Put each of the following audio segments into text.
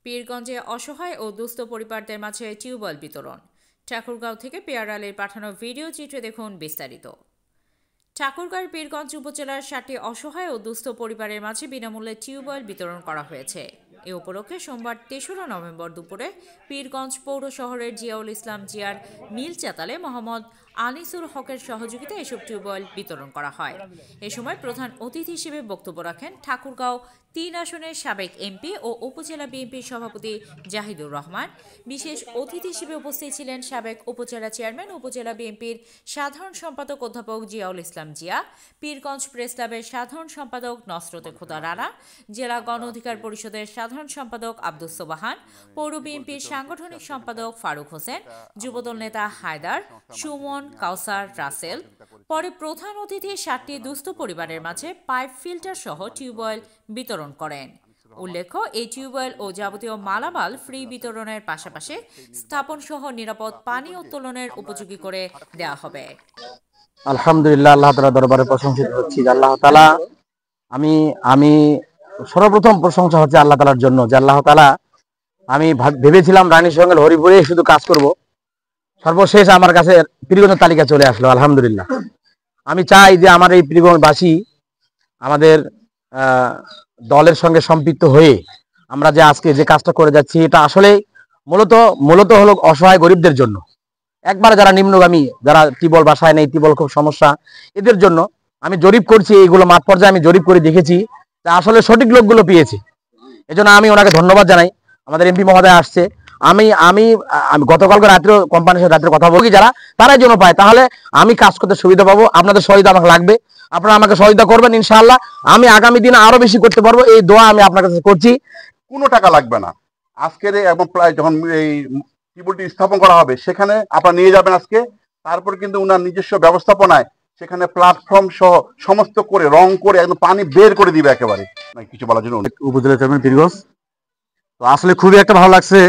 পীরগঞ্জে অসহায় ও দুস্থ পরিবারদের মাঝে টিউবওয়েল বিতরণ। ঠাকুরগাঁও থেকে পেয়ার আলীর পাঠানো ভিডিও চিত্রে দেখুন বিস্তারিত। ঠাকুরগাঁওয়ের পীরগঞ্জ উপজেলার 7টি অসহায় ও দুস্থ পরিবারের মাঝে বিনামূল্যে টিউবওয়েল বিতরণ করা হয়েছে। এ উপলক্ষে সোমবার 3রা নভেম্বর দুপুরে পীরগঞ্জ পৌর শহরের জিয়াউল ইসলাম জিয়ার মিল চাতালে মোহাম্মদ আনিসুল হকের সহযোগিতায় এসব টিউবওয়েল বিতরণ করা হয়। এ সময় প্রধান অতিথি হিসেবে বক্তব্য রাখেন ঠাকুরগাঁও 3 আসনের সাবেক এমপি ও উপজেলা বিএনপির সভাপতি জাহিদুর রহমান। বিশেষ অতিথি হিসেবে উপস্থিত ছিলেন সাবেক উপজেলা চেয়ারম্যান উপজেলা বিএনপির সাধারণ সম্পাদক অধ্যাপক জিয়াউল ইসলাম জিয়া, পীরগঞ্জ প্রেস ক্লাবের সাধারণ সম্পাদক নসরতে খোদা রানা, জেলা গণ অধিকার পরিষদের সাধারণ সম্পাদক আব্দুস সোবাহান, পৌর বিএনপির সাংগঠনিক সম্পাদক ফারুক হোসেন, যুবদল নেতা হায়দার, সুমন, কাউসার, রাসেল। পরে প্রধান অতিথি 7টি দুস্থ পরিবারের মাঝে পাইপ ফিল্টার সহ টিউবওয়েল বিতরণ করেন। উল্লেখ্য, এই টিউবওয়েল ও যাবতীয় মালামাল ফ্রি বিতরণের পাশাপাশি স্থাপন সহ নিরাপদ পানি উত্তোলনের উপযোগী করে দেওয়া হবে। আলহামদুলিল্লাহ, আল্লাহ তাআলার দরবারে প্রশংসিত হচ্ছি। আল্লাহ তাআলা আমি সর্বপ্রথম প্রশংসা হচ্ছে আল্লাহ তাআলার জন্য যে আল্লাহ তাআলা, আমি ভেবেছিলাম রানীশঙ্গেল হরিপুরে শুধু কাজ করব, সর্বশেষ আমার কাছে পীরগঞ্জের তালিকা চলে আসলো। আলহামদুলিল্লাহ। আমি চাই যে আমার এই পীরগঞ্জবাসী আমাদের দলের সঙ্গে সম্পৃক্ত হয়ে আমরা যে আজকে যে কাজটা করে যাচ্ছি, এটা আসলে মূলত হলো অসহায় গরিবদের জন্য, একবারে যারা নিম্নগামী, যারা টিবল বাসায় নেই, টিবল খুব সমস্যা, এদের জন্য আমি জরিপ করছি। এইগুলো মাঠ পর্যায়ে আমি জরিপ করে দেখেছি যে আসলে সঠিক লোকগুলো পেয়েছি। এজন্য আমি ওনাকে ধন্যবাদ জানাই। আমাদের এমপি মহোদয় আসছে, আমি আমি গতকালকে রাত্রে কোম্পানির সাথে রাত্রে কথা বলি, যারা তারাই যেন পায়, তাহলে আমি কাজ করতে সুবিধা পাবো। আপনাদের সহযোগিতা আমাকে লাগবে, আপনারা আমাকে সহযোগিতা করবেন। ইনশাআল্লাহ আমি আগামী দিনে আরো বেশি করতে পারবো, এই দোয়া আমি আপনার কাছে করছি। কোনো টাকা লাগবে না। আজকের এবং যখন এই টিউবওয়েলটি স্থাপন করা হবে সেখানে আপনারা নিয়ে যাবেন আজকে, তারপর কিন্তু উনার নিজস্ব ব্যবস্থাপনায় সেখানে প্ল্যাটফর্ম সহ সমস্ত করে রং করে একদম পানি বের করে দিবে একেবারে। কিছু বলার জন্য উপজেলা চেয়ারম্যান পীরগঞ্জ, তো আসলে খুবই একটা ভালো লাগছে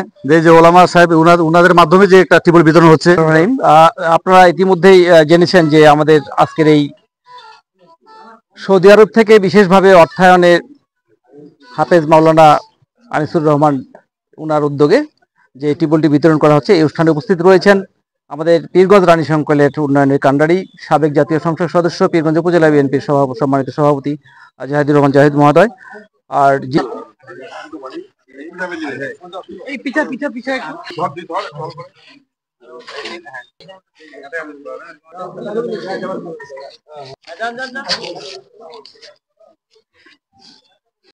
যে ওলামা সাহেব উনাদের মাধ্যমে যে একটা টিউবওয়েল বিতরণ হচ্ছে। আপনারা ইতিমধ্যেই জেনেছেন যে আমাদের আজকের এই সৌদি আরব থেকে বিশেষভাবে অর্থায়নে হাফেজ মাওলানা আনিসুর রহমান উনার উদ্যোগে যে টিউবওয়েলটি বিতরণ করা হচ্ছে, এই অনুষ্ঠানে উপস্থিত রয়েছেন আমাদের পীরগঞ্জ রানীশঙ্কলের উন্নয়নের কান্ডারি সাবেক জাতীয় সংসদ সদস্য, পীরগঞ্জ উপজেলা বিএনপির সম্মানিত সভাপতি জাহিদুর রহমান জাহিদ মহোদয়। আর